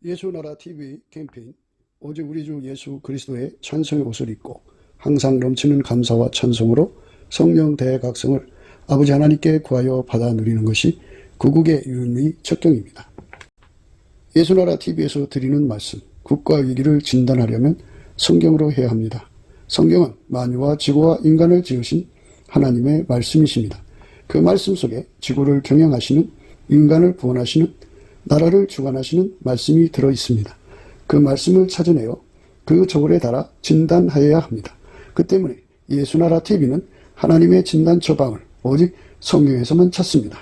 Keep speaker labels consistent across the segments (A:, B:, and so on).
A: 예수나라 TV 캠페인 오직 우리 주 예수 그리스도의 찬송의 옷을 입고 항상 넘치는 감사와 찬송으로 성령 대각성을 아버지 하나님께 구하여 받아 누리는 것이 구국의 유일의 척경입니다. 예수나라 TV에서 드리는 말씀, 국가 위기를 진단하려면 성경으로 해야 합니다. 성경은 만유와 지구와 인간을 지으신 하나님의 말씀이십니다. 그 말씀 속에 지구를 경영하시는, 인간을 구원하시는, 나라를 주관하시는 말씀이 들어있습니다. 그 말씀을 찾아내어 그 저울에 달아 진단하여야 합니다. 그 때문에 예수나라 TV는 하나님의 진단 처방을 오직 성경에서만 찾습니다.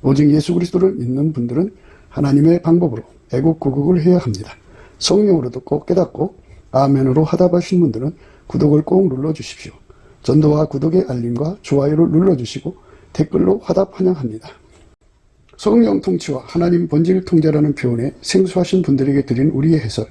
A: 오직 예수 그리스도를 믿는 분들은 하나님의 방법으로 애국구국을 해야 합니다. 성령으로 듣고 깨닫고 아멘으로 화답하신 분들은 구독을 꼭 눌러주십시오. 전도와 구독의 알림과 좋아요를 눌러주시고 댓글로 화답 환영합니다. 성령 통치와 하나님 본질 통제라는 표현에 생소하신 분들에게 드린 우리의 해설,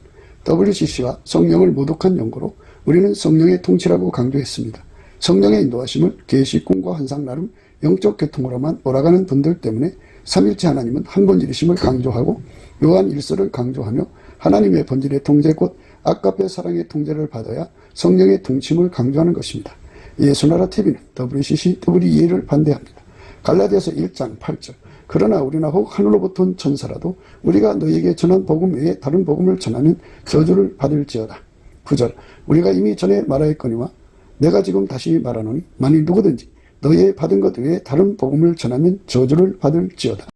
A: WCC가 성령을 모독한 연고로 우리는 성령의 통치라고 강조했습니다. 성령의 인도하심을 계시, 꿈과 환상 나름 영적 계통으로만 몰아가는 분들 때문에 삼일체 하나님은 한 본질이심을 강조하고 요한 1서를 강조하며 하나님의 본질의 통제 곧 아까페 사랑의 통제를 받아야 성령의 통치임을 강조하는 것입니다. 예수나라 TV는 WCC, WEA를 반대합니다. 갈라디아서 1장 8절 그러나 우리나 혹 하늘로부터 온 천사라도 우리가 너희에게 전한 복음 외에 다른 복음을 전하면 저주를 받을지어다. 9절 우리가 이미 전에 말하였거니와 내가 지금 다시 말하노니 만일 누구든지 너희의 받은 것 외에 다른 복음을 전하면 저주를 받을지어다.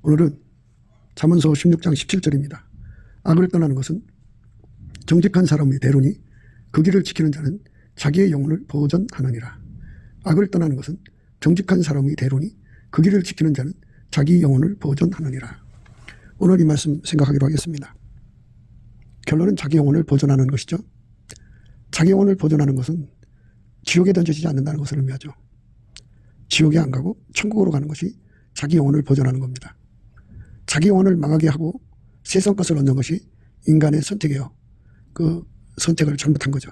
A: 오늘은 잠언서 16장 17절입니다. 악을 떠나는 것은 정직한 사람의 대로니 그 길을 지키는 자는 자기의 영혼을 보전하느니라. 악을 떠나는 것은 정직한 사람의 대로니 그 길을 지키는 자는 자기 영혼을 보존하느니라. 오늘 이 말씀 생각하기로 하겠습니다. 결론은 자기 영혼을 보존하는 것이죠. 자기 영혼을 보존하는 것은 지옥에 던져지지 않는다는 것을 의미하죠. 지옥에 안 가고 천국으로 가는 것이 자기 영혼을 보존하는 겁니다. 자기 영혼을 망하게 하고 세상 것을 얻는 것이 인간의 선택이에요. 그 선택을 잘못한 거죠.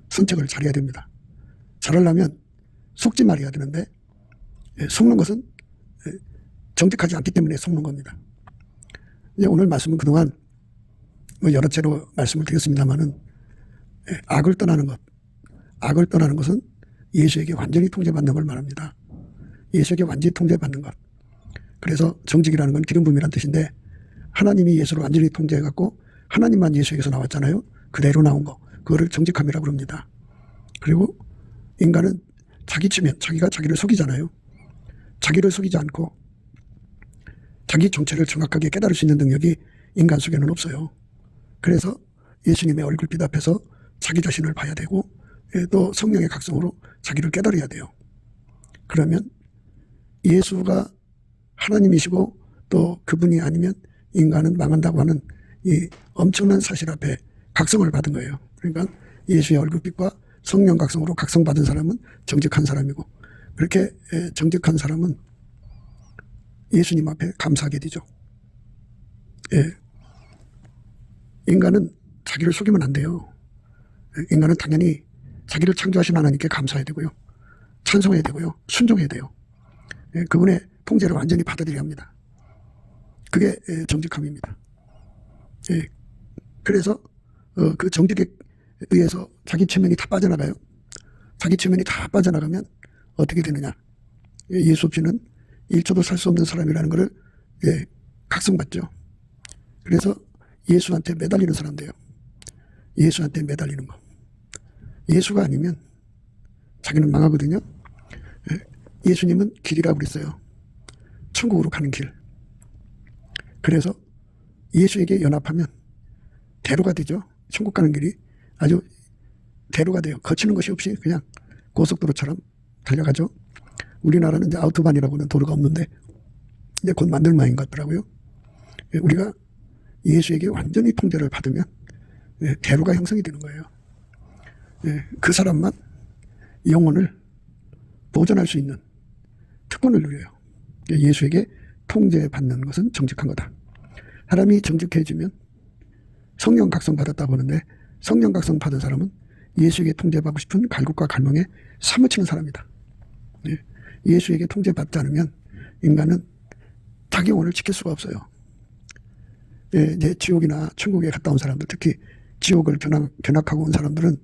A: 선택을 잘해야 됩니다. 잘하려면 속지 말아야 되는데 속는 것은 정직하지 않기 때문에 속는 겁니다. 오늘 말씀은 그동안 여러 차례로 말씀을 드렸습니다만은 악을 떠나는 것, 악을 떠나는 것은 예수에게 완전히 통제받는 걸 말합니다. 예수에게 완전히 통제받는 것. 그래서 정직이라는 건 기름 부음이라는 뜻인데 하나님이 예수를 완전히 통제해갖고 하나님만 예수에게서 나왔잖아요. 그대로 나온 거. 그거를 정직함이라고 그럽니다. 그리고 인간은 자기 치면 자기가 자기를 속이잖아요. 자기를 속이지 않고 자기 정체를 정확하게 깨달을 수 있는 능력이 인간 속에는 없어요. 그래서 예수님의 얼굴빛 앞에서 자기 자신을 봐야 되고 또 성령의 각성으로 자기를 깨달아야 돼요. 그러면 예수가 하나님이시고 또 그분이 아니면 인간은 망한다고 하는 이 엄청난 사실 앞에 각성을 받은 거예요. 그러니까 예수의 얼굴빛과 성령 각성으로 각성받은 사람은 정직한 사람이고 그렇게 정직한 사람은 예수님 앞에 감사하게 되죠. 인간은 자기를 속이면 안 돼요. 인간은 당연히 자기를 창조하신 하나님께 감사해야 되고요. 찬송해야 되고요. 순종해야 돼요. 그분의 통제를 완전히 받아들여야 합니다. 그게 정직함입니다. 그래서 그 정직에 의해서 자기 체면이 다 빠져나가요. 자기 체면이 다 빠져나가면 어떻게 되느냐. 예수 없이는 1초도 살 수 없는 사람이라는 것을 각성받죠. 그래서 예수한테 매달리는 사람 돼요. 예수한테 매달리는 거. 예수가 아니면 자기는 망하거든요. 예수님은 길이라고 그랬어요. 천국으로 가는 길. 그래서 예수에게 연합하면 대로가 되죠. 천국 가는 길이 아주 대로가 돼요. 거치는 것이 없이 그냥 고속도로처럼 달려가죠. 우리나라는 이제 아우토반이라고 하는 도로가 없는데 이제 곧 만들 모양인 것 같더라고요. 우리가 예수에게 완전히 통제를 받으면 대로가 형성이 되는 거예요. 그 사람만 영혼을 보존할 수 있는 특권을 누려요. 예수에게 통제받는 것은 정직한 거다. 사람이 정직해지면 성령 각성 받았다고 하는데 성령 각성 받은 사람은 예수에게 통제받고 싶은 갈급과 갈망에 사무치는 사람이다. 예수에게 통제받지 않으면 인간은 자기 영혼을 지킬 수가 없어요. 이제 지옥이나 천국에 갔다 온 사람들, 특히 지옥을 견학하고 온 사람들은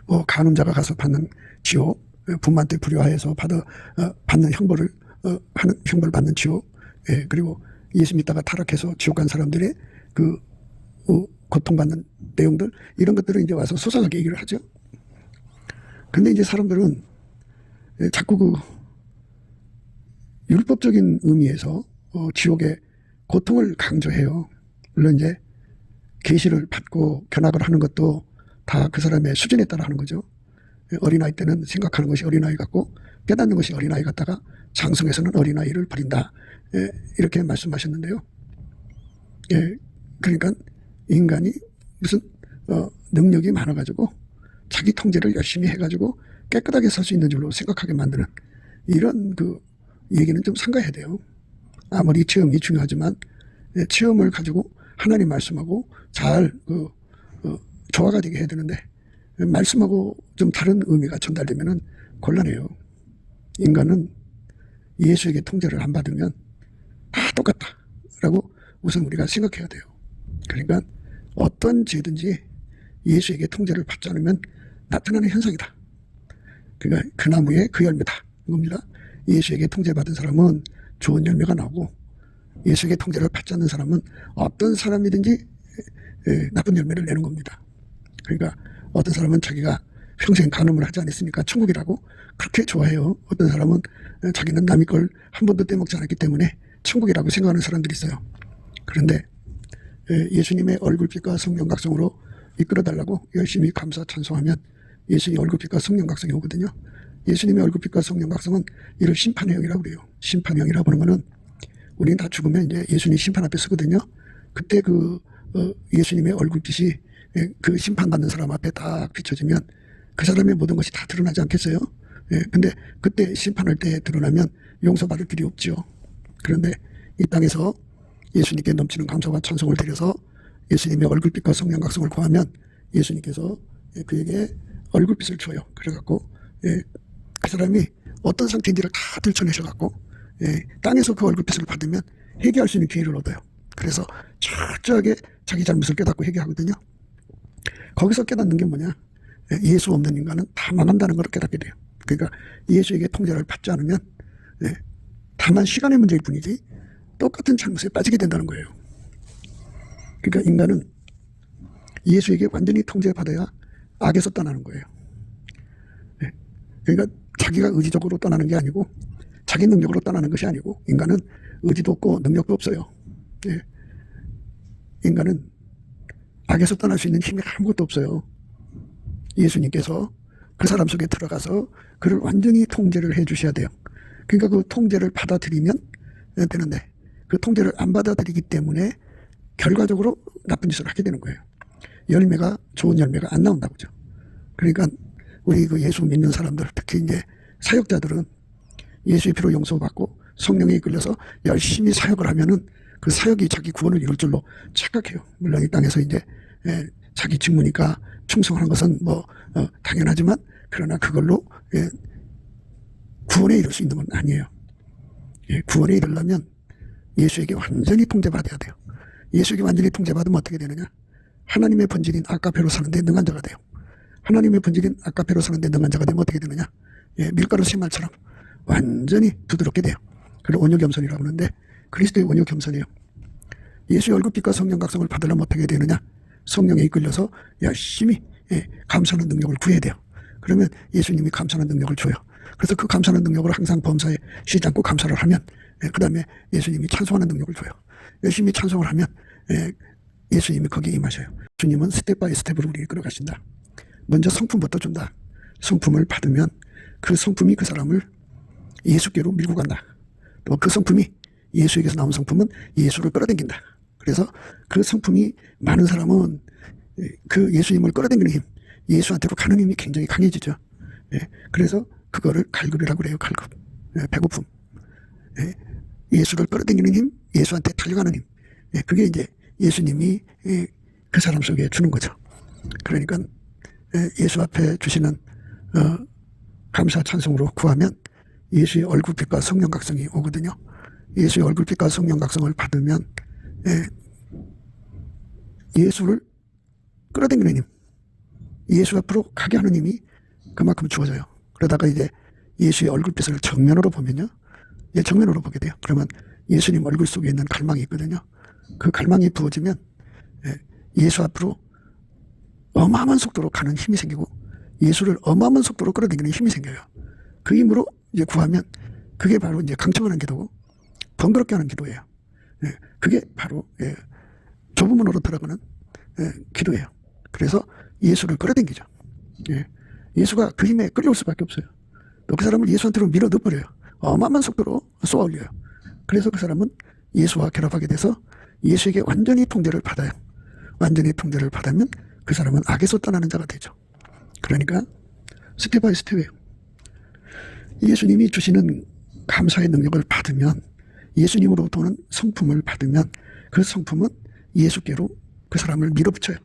A: 뭐 간음자가 가서 받는 지옥, 분만 때 불효하여서 받는 형벌을 하는 형벌 받는 지옥, 그리고 예수 믿다가 타락해서 지옥 간 사람들의 그 고통받는 내용들, 이런 것들을 이제 와서 소상하게 얘기를 하죠. 근데 이제 사람들은 자꾸 그 율법적인 의미에서 지옥의 고통을 강조해요. 물론 이제 계시를 받고 견학을 하는 것도 다 그 사람의 수준에 따라 하는 거죠. 어린아이 때는 생각하는 것이 어린아이 같고 깨닫는 것이 어린아이 같다가 장성에서는 어린아이를 버린다. 이렇게 말씀하셨는데요. 그러니까 인간이 무슨 능력이 많아가지고 자기 통제를 열심히 해가지고 깨끗하게 살 수 있는 줄로 생각하게 만드는 이런 그 얘기는 좀 삼가해야 돼요. 아무리 체험이 중요하지만 체험을 가지고 하나님 말씀하고 잘 조화가 되게 해야 되는데 말씀하고 좀 다른 의미가 전달되면은 곤란해요. 인간은 예수에게 통제를 안 받으면 다 똑같다라고 우선 우리가 생각해야 돼요. 그러니까 어떤 죄든지 예수에게 통제를 받지 않으면 나타나는 현상이다. 그러니까 그 나무의 그 열매다. 이겁니다. 예수에게 통제받은 사람은 좋은 열매가 나오고 예수에게 통제를 받지 않는 사람은 어떤 사람이든지 나쁜 열매를 내는 겁니다. 그러니까 어떤 사람은 자기가 평생 간음을 하지 않았으니까 천국이라고 그렇게 좋아해요. 어떤 사람은 자기는 남의 걸 한 번도 떼먹지 않았기 때문에 천국이라고 생각하는 사람들이 있어요. 그런데 예수님의 얼굴빛과 성령 각성으로 이끌어달라고 열심히 감사 찬송하면 예수님의 얼굴빛과 성령 각성이 오거든요. 예수님의 얼굴빛과 성령 각성은 이를 심판의 영이라고 그래요. 심판의 영이라고 하는 거는 우리는 다 죽으면 이제 예수님 심판 앞에 서거든요. 그때 예수님의 얼굴빛이 그 심판받는 사람 앞에 딱 비춰지면 그 사람의 모든 것이 다 드러나지 않겠어요? 근데 그때 심판할 때 드러나면 용서받을 길이 없죠. 그런데 이 땅에서 예수님께 넘치는 감사와 찬송을 드려서 예수님의 얼굴빛과 성령 각성을 구하면 예수님께서 그에게 얼굴빛을 줘요. 그래갖고 그 사람이 어떤 상태인지를 다 들춰내셔갖고 땅에서 그 얼굴빛을 받으면 회개할 수 있는 기회를 얻어요. 그래서 철저하게 자기 잘못을 깨닫고 회개하거든요. 거기서 깨닫는 게 뭐냐? 예수 없는 인간은 다 망한다는 걸 깨닫게 돼요. 그러니까 예수에게 통제를 받지 않으면 다만 시간의 문제일 뿐이지 똑같은 잘못에 빠지게 된다는 거예요. 그러니까 인간은 예수에게 완전히 통제받아야 악에서 떠나는 거예요. 그러니까 자기가 의지적으로 떠나는 게 아니고 자기 능력으로 떠나는 것이 아니고 인간은 의지도 없고 능력도 없어요. 인간은 악에서 떠날 수 있는 힘이 아무것도 없어요. 예수님께서 그 사람 속에 들어가서 그를 완전히 통제를 해 주셔야 돼요. 그러니까 그 통제를 받아들이면 되는데 그 통제를 안 받아들이기 때문에 결과적으로 나쁜 짓을 하게 되는 거예요. 좋은 열매가 안 나온다고죠. 그러니까 우리 그 예수 믿는 사람들, 특히 이제 사역자들은 예수의 피로 용서받고 성령에 이끌려서 열심히 사역을 하면은 그 사역이 자기 구원을 이룰 줄로 착각해요. 물론 이 땅에서 이제 자기 직무니까 충성하는 것은 당연하지만 그러나 그걸로 구원에 이룰 수 있는 건 아니에요. 구원에 이르려면 예수에게 완전히 통제받아야 돼요. 예수에게 완전히 통제받으면 어떻게 되느냐? 하나님의 본질인 아까페로 사는데 능한 자가 돼요. 하나님의 본질인 아까페로 사는데 능한 자가 되면 어떻게 되느냐? 밀가루 신말처럼 완전히 부드럽게 돼요. 그걸 온유겸손이라고 하는데 그리스도의 온유겸손이에요. 예수의 얼굴빛과 성령 각성을 받으려면 어떻게 되느냐? 성령에 이끌려서 열심히 감사하는 능력을 구해야 돼요. 그러면 예수님이 감사하는 능력을 줘요. 그래서 그 감사하는 능력을 항상 범사에 쉬지 않고 감사를 하면 그 다음에 예수님이 찬송하는 능력을 줘요. 열심히 찬송을 하면 예수님이 거기에 임하셔요. 주님은 스텝 바이 스텝으로 우리를 끌어가신다. 먼저 성품부터 준다. 성품을 받으면 그 성품이 그 사람을 예수께로 밀고 간다. 또 그 성품이 예수에게서 나온 성품은 예수를 끌어당긴다. 그래서 그 성품이 많은 사람은 그 예수님을 끌어당기는 힘, 예수한테로 가는 힘이 굉장히 강해지죠. 그래서 그거를 갈급이라고 그래요. 갈급. 배고픔. 예수를 끌어당기는 힘, 예수한테 달려가는 힘. 그게 이제 예수님이 그 사람 속에 주는 거죠. 그러니까 예수 앞에 주시는 감사 찬송으로 구하면 예수의 얼굴빛과 성령 각성이 오거든요. 예수의 얼굴빛과 성령 각성을 받으면 예수를 끌어당기는 힘, 예수 앞으로 가게 하는 힘이 그만큼 주어져요. 그러다가 이제 예수의 얼굴빛을 정면으로 보면요. 정면으로 보게 돼요. 그러면 예수님 얼굴 속에 있는 갈망이 있거든요. 그 갈망이 부어지면 예수 앞으로 어마어마한 속도로 가는 힘이 생기고 예수를 어마어마한 속도로 끌어당기는 힘이 생겨요. 그 힘으로 이제 구하면 그게 바로 이제 강청하는 기도고 번거롭게 하는 기도예요. 그게 바로 좁은 문으로 들어가는 기도예요. 그래서 예수를 끌어당기죠. 예수가 그 힘에 끌려올 수밖에 없어요. 또 그 사람을 예수한테로 밀어 넣어버려요. 어마어마한 속도로 쏘아 올려요. 그래서 그 사람은 예수와 결합하게 돼서 예수에게 완전히 통제를 받아요. 완전히 통제를 받으면 그 사람은 악에서 떠나는 자가 되죠. 그러니까 스텝 바이 스텝이에요. 예수님이 주시는 감사의 능력을 받으면, 예수님으로부터 오는 성품을 받으면 그 성품은 예수께로 그 사람을 밀어붙여요.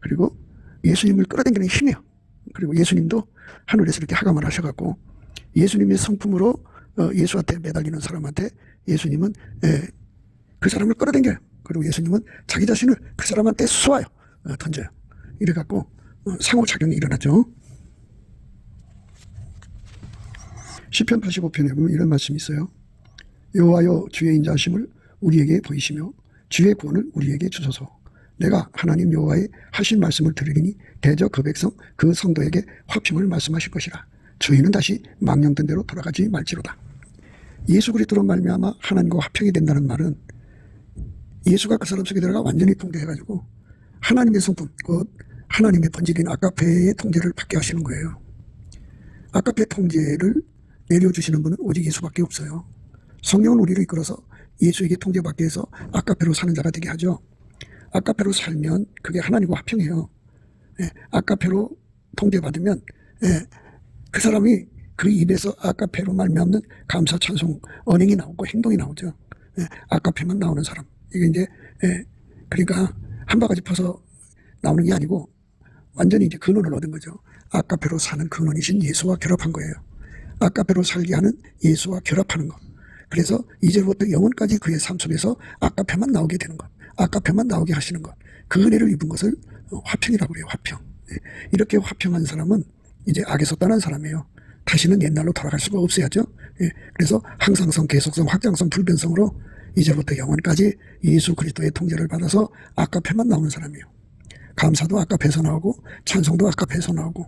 A: 그리고 예수님을 끌어당기는 힘이에요. 그리고 예수님도 하늘에서 이렇게 하감을 하셔갖고 예수님의 성품으로 예수한테 매달리는 사람한테 예수님은 그 사람을 끌어당겨요. 그리고 예수님은 자기 자신을 그 사람한테 쏘아요. 던져요. 이래갖고 상호작용이 일어나죠. 시편 85편에 보면 이런 말씀이 있어요. 여호와여 주의 인자하심을 우리에게 보이시며 주의 구원을 우리에게 주소서. 내가 하나님 여호와의 하신 말씀을 들으리니 대저 그 백성 그 성도에게 화평을 말씀하실 것이라. 저희는 다시 망령된 대로 돌아가지 말지로다. 예수 그리스도로 말미암아 하나님과 화평이 된다는 말은 예수가 그 사람 속에 들어가 완전히 통제해가지고 하나님의 성품, 곧 하나님의 본질인 아가페의 통제를 받게 하시는 거예요. 아가페 통제를 내려주시는 분은 오직 예수밖에 없어요. 성령은 우리를 이끌어서 예수에게 통제받게 해서 아가페로 사는 자가 되게 하죠. 아가페로 살면 그게 하나님과 화평해요. 아가페로 통제받으면 그 사람이 그 입에서 아가페로 말미암는 감사, 찬송, 언행이 나오고 행동이 나오죠. 아가페만 나오는 사람. 이게 이제 그러니까 한 바가지 퍼서 나오는 게 아니고 완전히 이제 근원을 얻은 거죠. 아가페로 사는 근원이신 예수와 결합한 거예요. 아가페로 살게 하는 예수와 결합하는 것. 그래서 이제부터 영원까지 그의 삶 속에서 아가페만 나오게 되는 것. 아가페만 나오게 하시는 것. 그 은혜를 입은 것을 화평이라고 그래요. 화평. 이렇게 화평한 사람은 이제 악에서 떠난 사람이에요. 다시는 옛날로 돌아갈 수가 없어야죠. 그래서 항상성, 계속성, 확장성, 불변성으로 이제부터 영원까지 예수 그리스도의 통제를 받아서 아가페만 나오는 사람이에요. 감사도 아가페에서 나오고 찬송도 아가페에서 나오고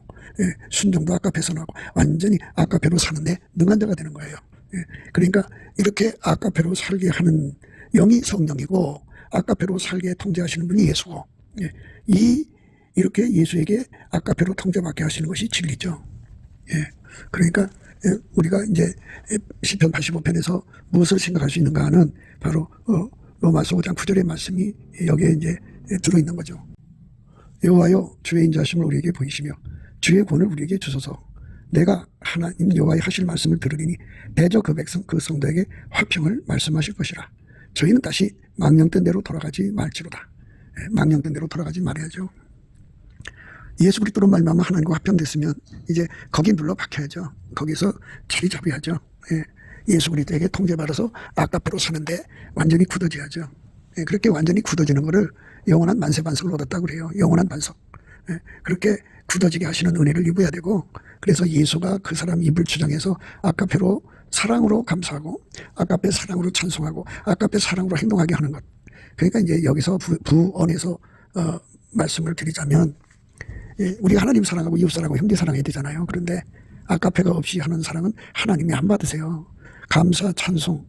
A: 순종도 아가페에서 나오고 완전히 아가페로 사는데 능한 자가 되는 거예요. 그러니까 이렇게 아가페로 살게 하는 영이 성령이고 아가페로 살게 통제하시는 분이 예수고 이렇게 예수에게 아가페로 통제받게 하시는 것이 진리죠. 그러니까 우리가 이제 시편 85편에서 무엇을 생각할 수 있는가 하는 바로 로마서 5장 9절의 말씀이 여기에 이제 들어있는 거죠. 여호와여 주의 인자하심을 우리에게 보이시며 주의 구원을 우리에게 주소서. 내가 하나님 여호와의 하실 말씀을 들으리니 대저 그 백성 그 성도에게 화평을 말씀하실 것이라. 저희는 다시 망령된 대로 돌아가지 말지로다. 망령된 대로 돌아가지 말아야죠. 예수 그리스도로 말미암아 하나님과 화평됐으면 이제 거기 눌러 박혀야죠. 거기서 자리 잡아야죠. 예수 그리스도에게 통제받아서 아가페로 사는데 완전히 굳어져야죠. 그렇게 완전히 굳어지는 거를 영원한 만세 반석을 얻었다고 그래요. 영원한 반석. 그렇게 굳어지게 하시는 은혜를 입어야 되고, 그래서 예수가 그 사람 입을 주장해서 아가페로 사랑으로 감사하고 아가페 사랑으로 찬송하고 아가페 사랑으로 행동하게 하는 것. 그러니까 이제 여기서 부언에서 말씀을 드리자면 우리가 하나님 사랑하고 이웃 사랑하고 형제 사랑해야 되잖아요. 그런데 아가페가 없이 하는 사랑은 하나님이 안 받으세요. 감사, 찬송,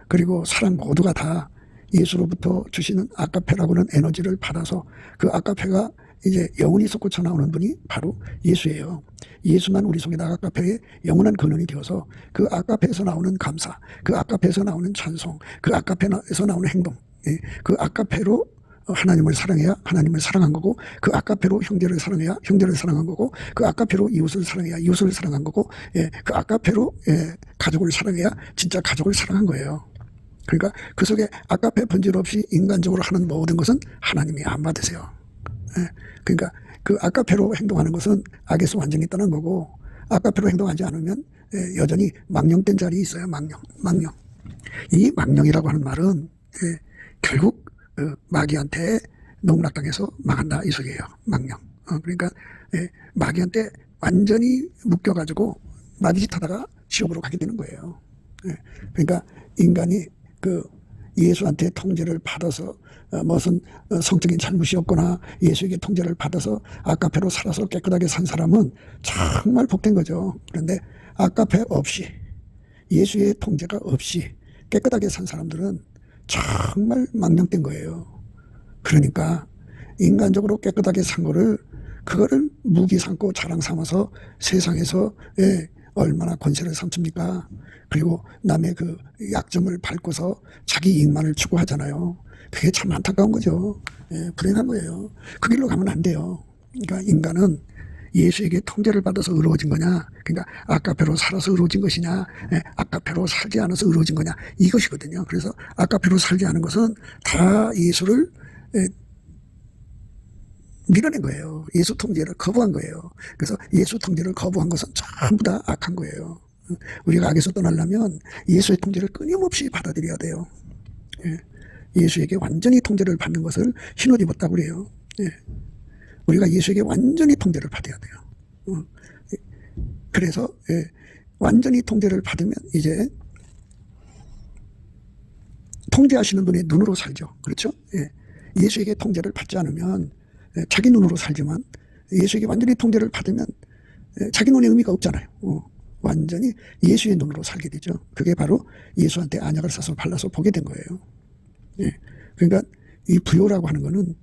A: 그리고 사랑 모두가 다 예수로부터 주시는 아가페라고는 에너지를 받아서 그 아가페가 이제 영원히 솟구쳐 나오는 분이 바로 예수예요. 예수만 우리 속에 아가페의 영원한 근원이 되어서 그 아가페에서 나오는 감사, 그 아가페에서 나오는 찬송, 그 아가페에서 나오는 행동, 그 아가페로 하나님을 사랑해야 하나님을 사랑한 거고, 그 아가페로 형제를 사랑해야 형제를 사랑한 거고, 그 아가페로 이웃을 사랑해야 이웃을 사랑한 거고, 그 아가페로 가족을 사랑해야 진짜 가족을 사랑한 거예요. 그러니까 그 속에 아가페 본질 없이 인간적으로 하는 모든 것은 하나님이 안 받으세요. 그러니까 그 아가페로 행동하는 것은 악에서 완전히 떠난 거고, 아가페로 행동하지 않으면 여전히 망령된 자리에 있어요. 망령. 이 망령이라고 하는 말은 결국 마귀한테 농락당해서 망한다 이 소리예요. 망령. 그러니까 마귀한테 완전히 묶여가지고 마귀짓 하다가 지옥으로 가게 되는 거예요. 그러니까 인간이 그 예수한테 통제를 받아서 무슨 성적인 잘못이 없거나 예수에게 통제를 받아서 아까페로 살아서 깨끗하게 산 사람은 정말 복된 거죠. 그런데 아까페 없이 예수의 통제가 없이 깨끗하게 산 사람들은 정말 망령된 거예요. 그러니까 인간적으로 깨끗하게 산 거를 그거를 무기 삼고 자랑 삼아서 세상에서 얼마나 권세를 삼습니까? 그리고 남의 그 약점을 밟고서 자기 이익만을 추구하잖아요. 그게 참 안타까운 거죠. 불행한 거예요. 그 길로 가면 안 돼요. 그러니까 인간은 예수에게 통제를 받아서 의로워진 거냐, 그러니까 아까페로 살아서 의로워진 것이냐, 아까페로 살지 않아서 의로워진 거냐, 이것이거든요. 그래서 아까페로 살지 않은 것은 다 예수를 밀어낸 거예요. 예수 통제를 거부한 거예요. 그래서 예수 통제를 거부한 것은 전부 다 악한 거예요. 우리가 악에서 떠나려면 예수의 통제를 끊임없이 받아들여야 돼요. 예수에게 완전히 통제를 받는 것을 신옷 입었다고 그래요. 우리가 예수에게 완전히 통제를 받아야 돼요. 그래서 완전히 통제를 받으면 이제 통제하시는 분의 눈으로 살죠. 그렇죠? 예수에게 통제를 받지 않으면 자기 눈으로 살지만 예수에게 완전히 통제를 받으면 자기 눈의 의미가 없잖아요. 완전히 예수의 눈으로 살게 되죠. 그게 바로 예수한테 안약을 사서 발라서 보게 된 거예요. 그러니까 이 부요라고 하는 거는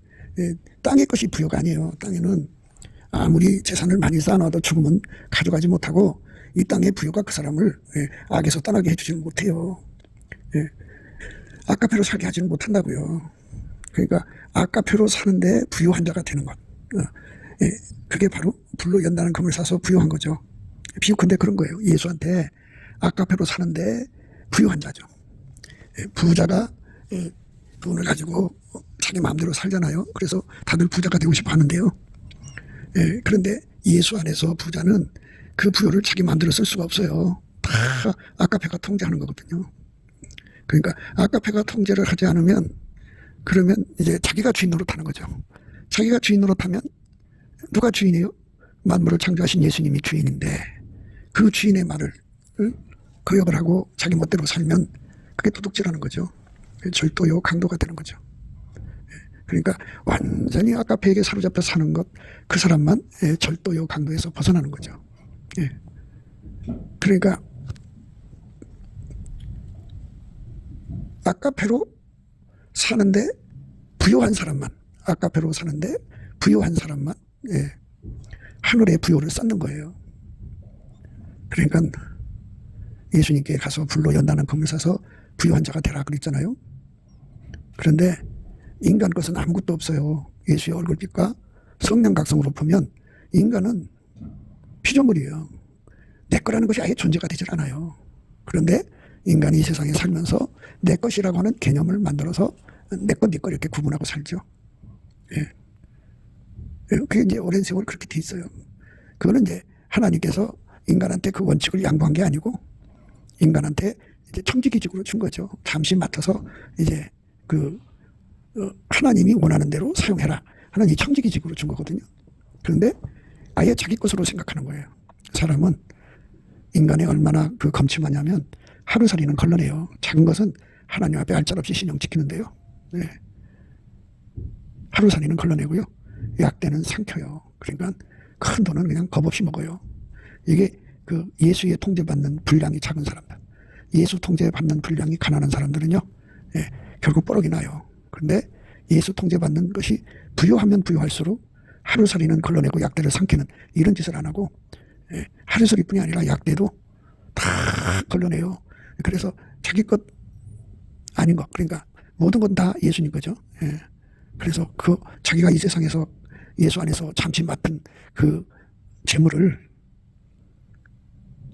A: 땅의 것이 부요가 아니에요. 땅에는 아무리 재산을 많이 쌓아놔도 죽으면 가져가지 못하고 이 땅의 부요가 그 사람을 악에서 떠나게 해주지는 못해요. 아까페로 살게 하지는 못한다고요. 그러니까 아까페로 사는데 부요한 자가 되는 것. 그게 바로 불로 연다는 금을 사서 부요한 거죠. 비유컨대 그런 거예요. 예수한테 아까페로 사는데 부요한 자죠. 부자가 돈을 가지고 자기 마음대로 살잖아요. 그래서 다들 부자가 되고 싶어 하는데요. 그런데 예수 안에서 부자는 그 부요를 자기 마음대로 쓸 수가 없어요. 다 아까페가 통제하는 거거든요. 그러니까 아까페가 통제를 하지 않으면 그러면 이제 자기가 주인 노릇하는 거죠. 자기가 주인 노릇하면 누가 주인이에요? 만물을 창조하신 예수님이 주인인데 그 주인의 말을 거역을 하고 자기 멋대로 살면 그게 도둑질하는 거죠. 절도요 강도가 되는 거죠. 그러니까 완전히 아까페에게 사로잡혀 사는 것, 그 사람만 절도요 강도에서 벗어나는 거죠. 그러니까 아까페로 사는데 부요한 사람만, 아까페로 사는데 부요한 사람만 하늘의 부요를 쌓는 거예요. 그러니까 예수님께 가서 불로 연다는 금을 사서 부요한 자가 되라 그랬잖아요. 그런데 인간 것은 아무것도 없어요. 예수의 얼굴빛과 성령 각성으로 보면 인간은 피조물이에요. 내 거라는 것이 아예 존재가 되질 않아요. 그런데 인간이 이 세상에 살면서 내 것이라고 하는 개념을 만들어서 내 것, 네 거 이렇게 구분하고 살죠. 그게 이제 오랜 세월 그렇게 돼 있어요. 그거는 이제 하나님께서 인간한테 그 원칙을 양보한 게 아니고 인간한테 이제 청지기직으로 준 거죠. 잠시 맡아서 이제 그 하나님이 원하는 대로 사용해라 하는 이 청지기직으로 준 거거든요. 그런데 아예 자기 것으로 생각하는 거예요. 사람은 인간이 얼마나 그 검침하냐면 하루살이는 걸러내요. 작은 것은 하나님 앞에 알짤없이 신용 지키는데요. 하루살이는 걸러내고요. 약대는 삼켜요. 그러니까 큰 돈은 그냥 겁없이 먹어요. 이게 그 예수의 통제받는 분량이 작은 사람들, 예수 통제받는 분량이 가난한 사람들은요, 결국 뽀록이 나요. 그런데 예수 통제받는 것이 부유하면 부유할수록 하루살이는 걸러내고 약대를 삼키는 이런 짓을 안 하고 하루살이뿐이 아니라 약대도 다 걸러내요. 그래서 자기 것 아닌 것, 그러니까 모든 건 다 예수님 거죠. 그래서 그 자기가 이 세상에서 예수 안에서 잠시 맡은 그 재물을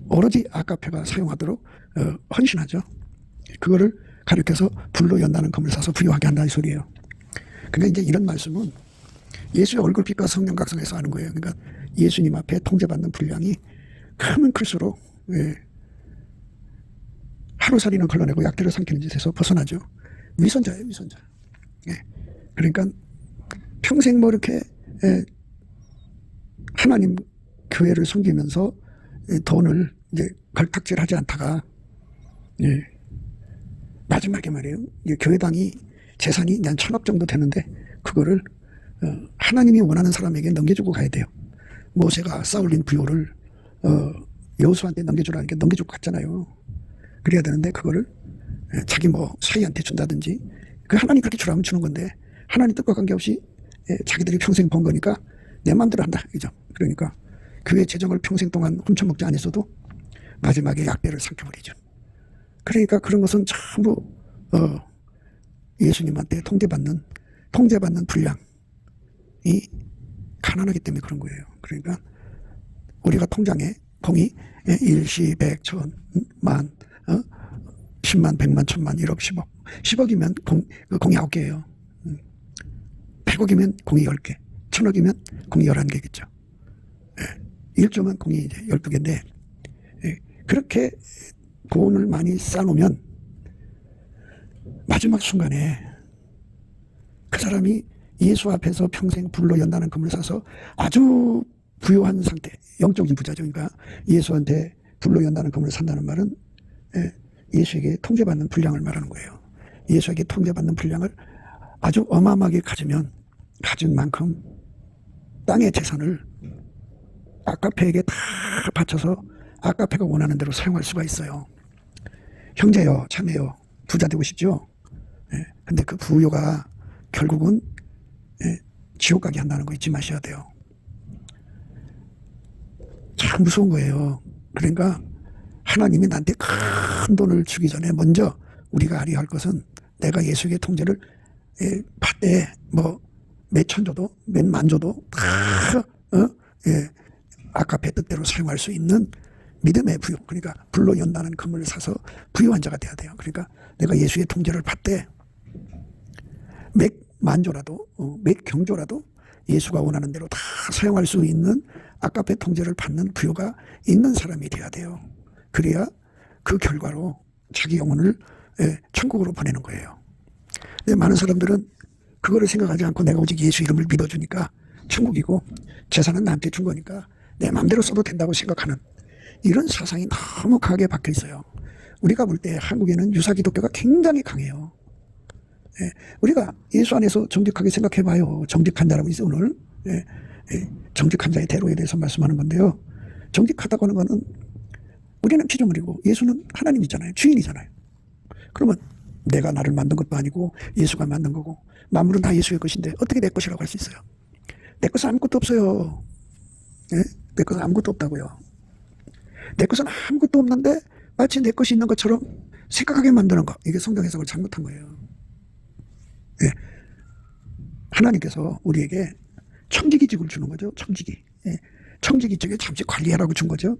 A: 오로지 아까페가 사용하도록 헌신하죠. 그거를 가르쳐서 불로 연다는 금을 사서 부유하게 한다 이 소리예요. 그러니까 이제 이런 말씀은 예수의 얼굴빛과 성령 각성에서 하는 거예요. 그러니까 예수님 앞에 통제받는 분량이 크면 클수록 하루살이는 걸러내고 약대를 삼키는 짓에서 벗어나죠. 위선자예요, 위선자. 그러니까 평생 뭐 이렇게 하나님 교회를 섬기면서 돈을 이제 걸탁질하지 않다가 마지막에 말이에요. 교회당이 재산이 한 1,000억 정도 되는데 그거를 하나님이 원하는 사람에게 넘겨주고 가야 돼요. 모세가 쌓을린 부요를 여호수아한테 넘겨주라는 게 넘겨주고 갔잖아요. 그래야 되는데 그거를 자기 뭐 사이한테 준다든지 그 하나님 그렇게 주라면 주는 건데 하나님 뜻과 관계없이 자기들이 평생 번 거니까 내 마음대로 한다. 그죠? 그러니까 교회 재정을 평생 동안 훔쳐먹지 않았어도 마지막에 약배를 삼켜버리죠. 그러니까 그런 것은 전부 예수님한테 통제받는 분량이 가난하기 때문에 그런 거예요. 그러니까 우리가 통장에 공이 일시, 백, 천, 만, 10만, 100만, 1000만, 1억, 10억. 10억이면 공이 9개예요. 100억이면 공이 10개. 1000억이면 공이 11개겠죠. 1조면 공이 이제 12개인데, 그렇게 돈을 많이 쌓아놓으면 마지막 순간에 그 사람이 예수 앞에서 평생 불로 연다는 금을 사서 아주 부유한 상태, 영적인 부자죠. 그러니까 예수한테 불로 연다는 금을 산다는 말은 예수에게 통제받는 분량을 말하는 거예요. 예수에게 통제받는 분량을 아주 어마어마하게 가진 만큼 땅의 재산을 아카페에게 다 바쳐서 아카페가 원하는 대로 사용할 수가 있어요. 형제요, 자매요, 부자 되고 싶죠? 근데 그 부유가 결국은 지옥 가게 한다는 거 잊지 마셔야 돼요. 참 무서운 거예요. 그러니까 하나님이 나한테 큰 돈을 주기 전에 먼저 우리가 알아야 할 것은 내가 예수의 통제를 받되 뭐 몇천 줘도 몇만 줘도 다 아카페 뜻대로 사용할 수 있는 믿음의 부유. 그러니까 불로 연다는 금을 사서 부유한 자가 돼야 돼요. 그러니까 내가 예수의 통제를 받되 몇 만조라도 몇 경조라도 예수가 원하는 대로 다 사용할 수 있는 아카페 통제를 받는 부유가 있는 사람이 돼야 돼요. 그래야 그 결과로 자기 영혼을 천국으로 보내는 거예요. 근데 많은 사람들은 그거를 생각하지 않고 내가 오직 예수 이름을 믿어주니까 천국이고 재산은 나한테 준 거니까 내 마음대로 써도 된다고 생각하는 이런 사상이 너무 강하게 박혀 있어요. 우리가 볼 때 한국에는 유사 기독교가 굉장히 강해요. 우리가 예수 안에서 정직하게 생각해 봐요. 정직한 자라고 있어요, 오늘. 정직한 자의 대로에 대해서 말씀하는 건데요. 정직하다고 하는 거는 우리는 피조물이고 예수는 하나님이잖아요. 주인이잖아요. 그러면 내가 나를 만든 것도 아니고 예수가 만든 거고 만물은 다 예수의 것인데 어떻게 내 것이라고 할 수 있어요? 내 것은 아무것도 없어요. 내 것은 아무것도 없다고요. 내 것은 아무것도 없는데 마치 내 것이 있는 것처럼 생각하게 만드는 거. 이게 성경 해석을 잘못한 거예요. 하나님께서 우리에게 청지기직을 주는 거죠. 청지기. 청지기직에 잠시 관리하라고 준 거죠.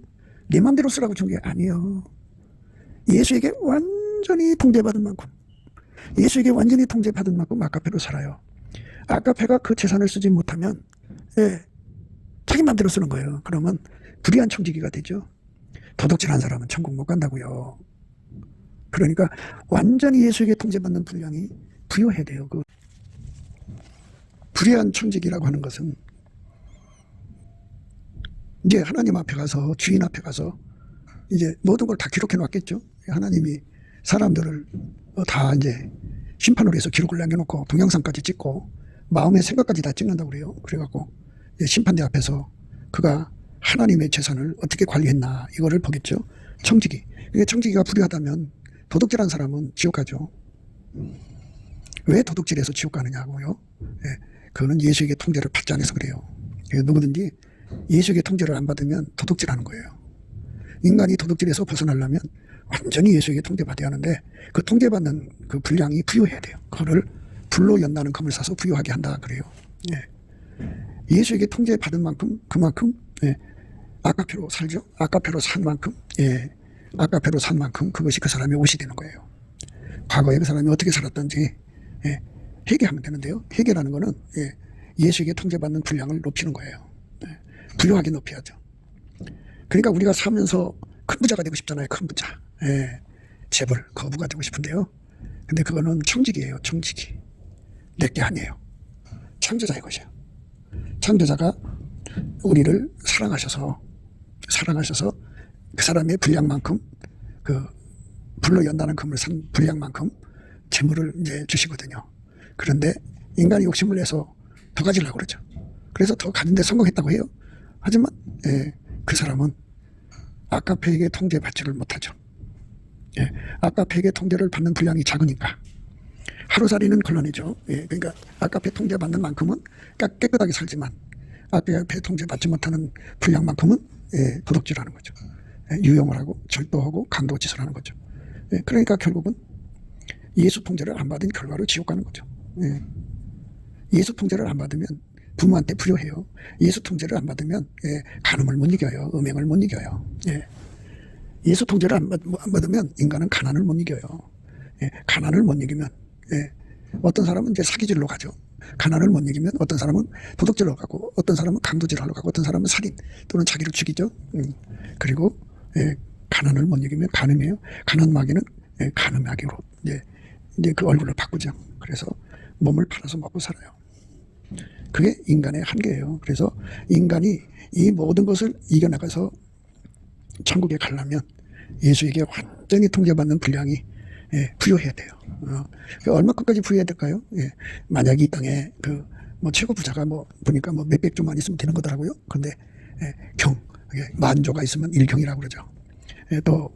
A: 내 마음대로 쓰라고 준 게 아니에요. 예수에게 완전히 통제받은 만큼 예수에게 완전히 통제받은 만큼 아카페로 살아요. 아카페가 그 재산을 쓰지 못하면 자기 마음대로 쓰는 거예요. 그러면 불의한 청지기가 되죠. 도둑질한 사람은 천국 못 간다고요. 그러니까 완전히 예수에게 통제받는 분량이 부여해야 돼요. 그 불의한 청지기라고 하는 것은 이제 하나님 앞에 가서 주인 앞에 가서 이제 모든 걸 다 기록해 놨겠죠. 하나님이 사람들을 다 이제 심판으로 해서 기록을 남겨놓고 동영상까지 찍고 마음의 생각까지 다 찍는다고 그래요. 그래갖고 심판대 앞에서 그가 하나님의 재산을 어떻게 관리했나 이거를 보겠죠. 청지기. 청지기가 불의하다면 도둑질한 사람은 지옥 가죠. 왜 도둑질해서 지옥 가느냐고요. 그거는 예수에게 통제를 받지 않아서 그래요. 누구든지 예수에게 통제를 안 받으면 도둑질하는 거예요. 인간이 도둑질에서 벗어나려면 완전히 예수에게 통제받아야 하는데 그 통제받는 그 분량이 부유해야 돼요. 그거를 불로 연다는 금을 사서 부유하게 한다 그래요. 예수에게 통제받은 만큼 그만큼 아카페로 살죠. 아카페로 산 만큼 아카페로 산 만큼 그것이 그 사람의 옷이 되는 거예요. 과거에 그 사람이 어떻게 살았던지 회개하면 되는데요. 회개라는 거는 예수에게 통제받는 분량을 높이는 거예요. 부유하게 높여야죠. 그러니까 우리가 살면서 큰 부자가 되고 싶잖아요. 큰 부자. 재벌, 거부가 되고 싶은데요. 근데 그거는 청지기예요. 청지기. 내게 아니에요. 창조자의 것이에요. 창조자가 우리를 사랑하셔서 그 사람의 분량만큼, 그 불로 연다는 금을 산 분량만큼 재물을 이제 주시거든요. 그런데 인간이 욕심을 내서 더 가지려고 그러죠. 그래서 더 가는데 성공했다고 해요. 하지만 그 사람은 아까페에게 통제받지를 못하죠. 아까페에게 통제를 받는 분량이 작으니까 하루살이는 곤란해죠. 그러니까 아까페 통제받는 만큼은 깨끗하게 살지만 아까페 통제받지 못하는 분량만큼은 도둑질하는 거죠. 유용을 하고 절도하고 강도짓을 하는 거죠. 그러니까 결국은 예수 통제를 안 받은 결과로 지옥 가는 거죠. 예수 통제를 안 받으면 부모한테 불효해요. 예수 통제를 안 받으면 간음을 못 이겨요. 음행을 못 이겨요. 예수 통제를 안 받으면 인간은 가난을 못 이겨요. 가난을 못 이기면 어떤 사람은 이제 사기질로 가죠. 가난을 못 이기면 어떤 사람은 도둑질로 가고 어떤 사람은 강도질하러 가고 어떤 사람은 살인 또는 자기를 죽이죠. 그리고 가난을 못 이기면 간음이에요. 가난마귀는 간음마귀로 이제 그 얼굴을 바꾸죠. 그래서 몸을 팔아서 먹고 살아요. 그게 인간의 한계예요. 그래서 인간이 이 모든 것을 이겨나가서 천국에 가려면 예수에게 완전히 통제받는 분량이 부여해야 돼요. 얼마큼까지 부여해야 될까요? 만약에 이 땅에 뭐 최고 부자가 보니까 몇백 조만 있으면 되는 거더라고요. 그런데 만 조가 있으면 1경이라고 그러죠. 또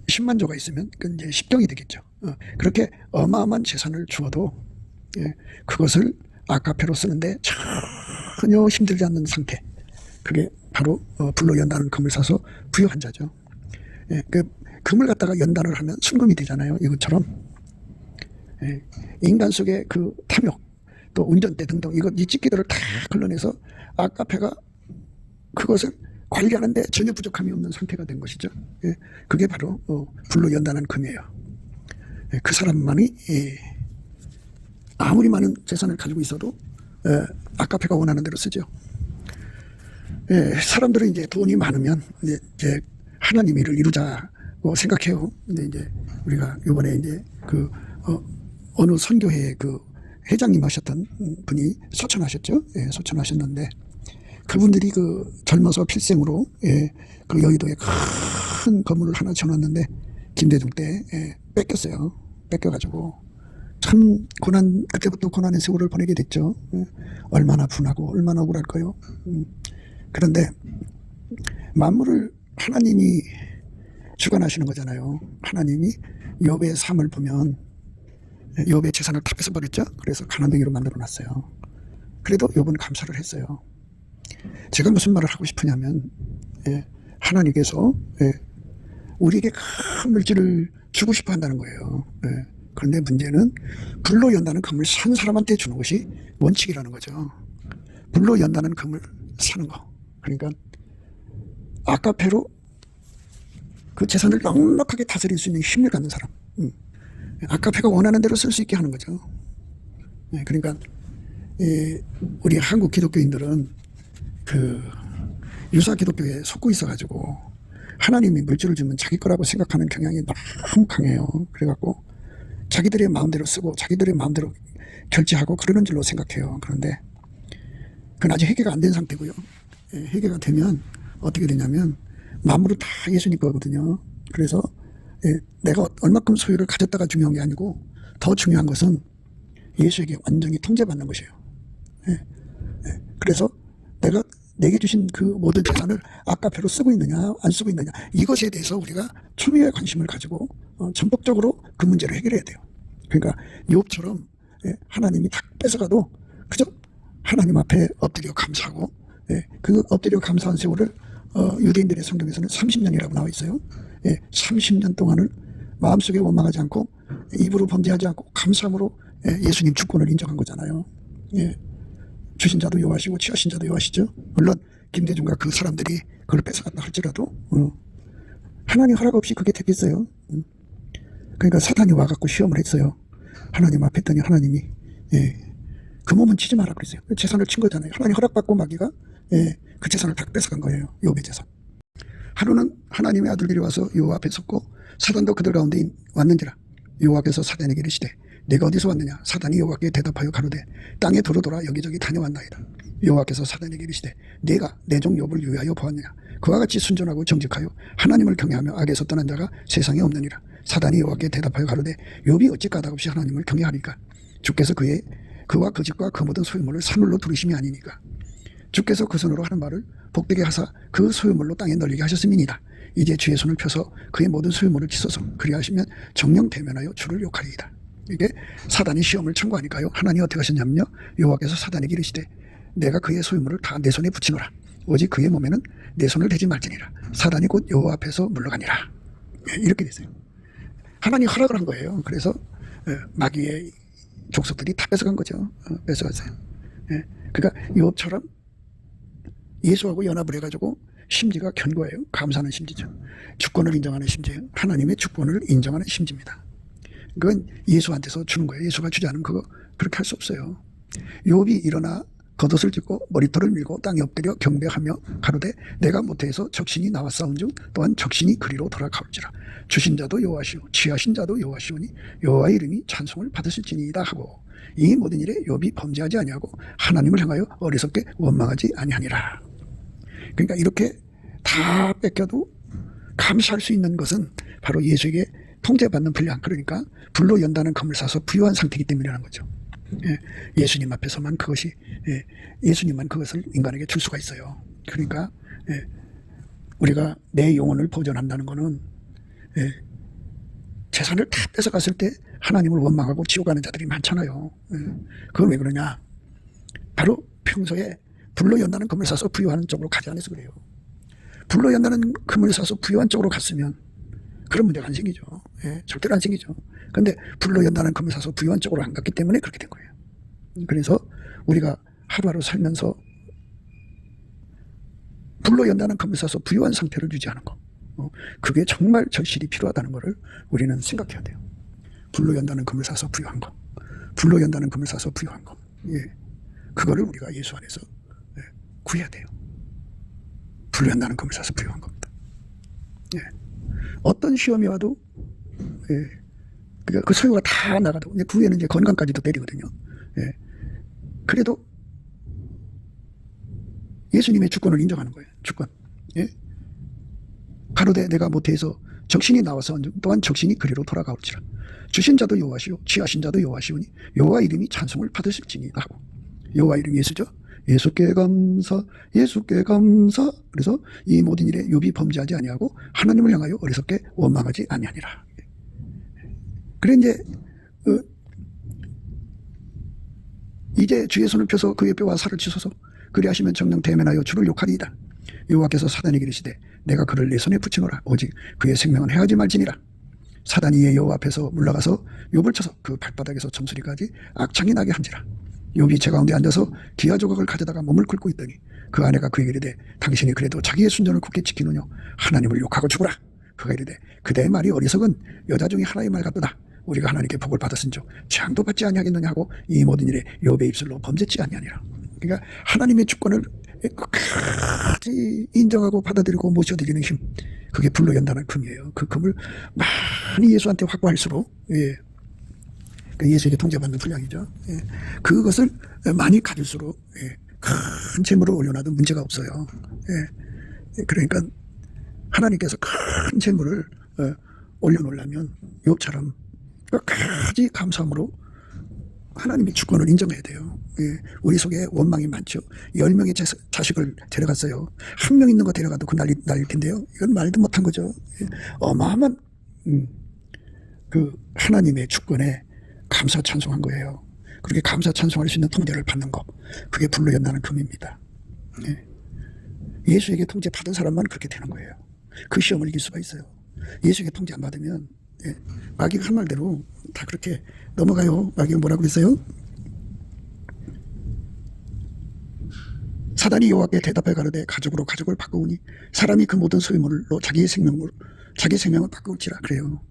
A: 10만 조가 있으면 그건 이제 10경이 되겠죠. 그렇게 어마어마한 재산을 주어도 그것을 아카페로 쓰는데 전혀 힘들지 않는 상태. 그게 바로 불로 연단을 금을 사서 부여한 자죠. 그 금을 갖다가 연단을 하면 순금이 되잖아요. 이것처럼 인간 속의 그 탐욕, 또 운전대 등등 이 찌끼들을 다 걸러내서 아카페가 그것을 관리하는데 전혀 부족함이 없는 상태가 된 것이죠. 그게 바로 불로 연단한 금이에요. 그 사람만이 아무리 많은 재산을 가지고 있어도 아카페가 원하는 대로 쓰죠. 사람들은 이제 돈이 많으면 이제 하나님 일을 이루자고 생각해요. 근데 이제 우리가 이번에 이제 어느 선교회 회장님 하셨던 분이 소천하셨죠. 소천하셨는데 그분들이 젊어서 필생으로 그 여의도에 큰 건물을 하나 지어놨는데 김대중 때 뺏겼어요. 뺏겨가지고 참 그때부터 고난의 세월을 보내게 됐죠. 얼마나 분하고 얼마나 억울할까요. 그런데 만물을 하나님이 주관하시는 거잖아요. 하나님이 욥의 삶을 보면 욥의 재산을 다 뺏어버렸죠. 그래서 가난뱅이로 만들어놨어요. 그래도 욥은 감사를 했어요. 제가 무슨 말을 하고 싶으냐면 하나님께서 우리에게 큰 물질을 주고 싶어 한다는 거예요. 그런데 문제는 불로 연다는 금을 산 사람한테 주는 것이 원칙이라는 거죠. 불로 연다는 금을 사는 거. 그러니까 아카페로 그 재산을 넉넉하게 다스릴 수 있는 힘을 갖는 사람. 아카페가 원하는 대로 쓸 수 있게 하는 거죠. 그러니까 우리 한국 기독교인들은 유사 기독교에 속고 있어가지고 하나님이 물질을 주면 자기 거라고 생각하는 경향이 너무 강해요. 그래갖고 자기들의 마음대로 쓰고 자기들의 마음대로 결제하고 그러는 줄로 생각해요. 그런데 그건 아직 해결가 안 된 상태고요. 해결가 되면 어떻게 되냐면 만물은 다 예수님 거거든요. 그래서 내가 얼마큼 소유를 가졌다가 중요한 게 아니고 더 중요한 것은 예수에게 완전히 통제받는 것이에요. 그래서 내게 주신 그 모든 재산을 아카페로 쓰고 있느냐 안 쓰고 있느냐 이것에 대해서 우리가 초미의 관심을 가지고 전폭적으로 그 문제를 해결해야 돼요. 그러니까 욥처럼 하나님이 다 뺏어가도 그저 하나님 앞에 엎드려 감사하고 그 엎드려 감사한 세월을 유대인들의 성경에서는 30년이라고 나와 있어요. 30년 동안을 마음속에 원망하지 않고 입으로 범죄하지 않고 감사함으로 예수님 주권을 인정한 거잖아요. 주신 자도 여호와시고 취하신 자도 여호와시죠. 물론 김대중과 그 사람들이 그걸 뺏어간다 할지라도 하나님 허락 없이 그게 되겠어요. 그러니까 사단이 와갖고 시험을 했어요. 하나님 앞에 했더니 하나님이 그 몸은 치지 마라 그랬어요. 재산을 친 거잖아요. 하나님 허락받고 마귀가 그 재산을 다 뺏어간 거예요. 욥의 재산. 하루는 하나님의 아들들이 와서 여호와 앞에 섰고 사단도 그들 가운데 왔는지라 여호와께서 사단에게 이르시되 내가 어디서 왔느냐? 사단이 여호와께 대답하여 가로되 땅에 두루돌아 여기저기 다녀왔나이다. 여호와께서 사단에게 이르시되 내가 내 종 욥을 유하여 보았느냐? 그와 같이 순전하고 정직하여 하나님을 경외하며 악에서 떠난 자가 세상에 없느니라. 사단이 여호와께 대답하여 가로되 욥이 어찌 까닭없이 하나님을 경외하리까? 주께서 그와 그 집과 그 모든 소유물을 사물로 두르심이 아니니까. 주께서 그 손으로 하는 말을 복되게 하사 그 소유물로 땅에 널리게 하셨음이니이다. 이제 주의 손을 펴서 그의 모든 소유물을 찢어서 그리하시면 정령 대면하여 주를 욕하리이다. 이게 사단이 시험을 청구하니까요. 하나님이 어떻게 하셨냐면요. 여호와께서 사단에게 이르시되 내가 그의 소유물을 다 내 손에 붙이노라. 오직 그의 몸에는 내 손을 대지 말지니라. 사단이 곧 여호와 앞에서 물러가니라. 이렇게 됐어요. 하나님이 허락을 한 거예요. 그래서 마귀의 족속들이 다 뺏어간 거죠. 뺏어갔어요. 그러니까 욥처럼 예수하고 연합을 해가지고 심지가 견고해요. 감사하는 심지죠. 주권을 인정하는 심지예요. 하나님의 주권을 인정하는 심지입니다. 그건 예수한테서 주는 거예요. 예수가 주지 않으면 그거 그렇게 할 수 없어요. 욥이 일어나 겉옷을 찢고 머리털을 밀고 땅에 엎드려 경배하며 가로되 내가 모태에서 적신이 나와 싸운즉 또한 적신이 그리로 돌아가올지라. 주신 자도 여호와시오 취하신 자도 여호와시오니 여호와의 이름이 찬송을 받으실지니이다 하고 이 모든 일에 욥이 범죄하지 아니하고 하나님을 향하여 어리석게 원망하지 아니하니라. 그러니까 이렇게 다 뺏겨도 감사할 수 있는 것은 바로 예수에게 통제받는 분량, 그러니까 불로 연다는 검을 사서 부유한 상태이기 때문이라는 거죠. 예수님 앞에서만 그것이, 예수님만 그것을 인간에게 줄 수가 있어요. 그러니까 우리가 내 영혼을 보존한다는 것은 재산을 다 뺏어갔을 때 하나님을 원망하고 지옥 가는 자들이 많잖아요. 그건 왜 그러냐? 바로 평소에 불로 연다는 금을 사서 부유한 쪽으로 가지 않아서 그래요. 불로 연다는 금을 사서 부유한 쪽으로 갔으면 그런 문제가 안 생기죠. 절대로 안 생기죠. 그런데 불로 연다는 금을 사서 부유한 쪽으로 안 갔기 때문에 그렇게 된 거예요. 그래서 우리가 하루하루 살면서 불로 연다는 금을 사서 부유한 상태를 유지하는 거, 그게 정말 절실히 필요하다는 것을 우리는 생각해야 돼요. 불로 연다는 금을 사서 부유한 거, 불로 연다는 금을 사서 부유한 거, 그거를 우리가 예수 안에서 구해야 돼요. 불로 연다는 금을 사서 부유한 겁니다. 어떤 시험이 와도 그 소유가 다 나가도 그 후에는 이제 건강까지도 때리거든요. 그래도 예수님의 주권을 인정하는 거예요. 주권. 가로되 내가 모태에서 적신이 나와서 또한 적신이 그리로 돌아가올지라. 주신 자도 여호와시오 취하신 자도 여호와시오니 여호와 이름이 찬송을 받으실지니 하고, 여호와 이름이 예수죠. 예수께 감사, 예수께 감사. 그래서 이 모든 일에 욥이 범죄하지 아니하고 하나님을 향하여 어리석게 원망하지 아니하니라. 그래 이제 주의 손을 펴서 그의 뼈와 살을 찢어서 그리하시면 정령 대면하여 주를 욕하리이다. 여호와께서 사단에게 이르시되 내가 그를 내 손에 붙이노라. 오직 그의 생명은 해하지 말지니라. 사단이 이에 여호와 앞에서 물러가서 욥을 쳐서 그 발바닥에서 점수리까지 악창이 나게 한지라. 욥이 제 가운데 앉아서 기아 조각을 가져다가 몸을 긁고 있더니 그 아내가 그에게 이르되 당신이 그래도 자기의 순전을 굳게 지키느냐 하나님을 욕하고 죽으라. 그가 이르되 그대의 말이 어리석은 여자 중에 하나의 말 같도다. 우리가 하나님께 복을 받았은즉 재앙도 받지 아니하겠느냐 하고 이 모든 일에 욥의 입술로 범죄치 아니하니라. 그러니까 하나님의 주권을 끝까지 인정하고 받아들이고 모셔드리는 힘, 그게 불로 연다는 금이에요. 그 금을 많이 예수한테 확보할수록 예수에게 통제받는 분량이죠. 그것을 많이 가질수록 큰 재물을 올려놔도 문제가 없어요. 그러니까 하나님께서 큰 재물을 올려놓으려면 욥처럼 끝까지 감사함으로 하나님의 주권을 인정해야 돼요. 우리 속에 원망이 많죠. 10명의 자식을 데려갔어요. 한 명 있는 거 데려가도 그 난릴 텐데요. 이건 말도 못한 거죠. 어마어마한 그 하나님의 주권에 감사 찬송한 거예요. 그렇게 감사 찬송할 수 있는 통제를 받는 거, 그게 불로 연다는 금입니다. 예수에게 통제 받은 사람만 그렇게 되는 거예요. 그 시험을 이길 수가 있어요. 예수에게 통제 안 받으면 마귀가 한 말대로 다 그렇게 넘어가요. 마귀가 뭐라고 그랬어요? 사단이 여호와께 대답해 가로되 가족으로 가족을 바꾸오니 사람이 그 모든 소유물로 자기 생명을 바꾸지라. 그래요.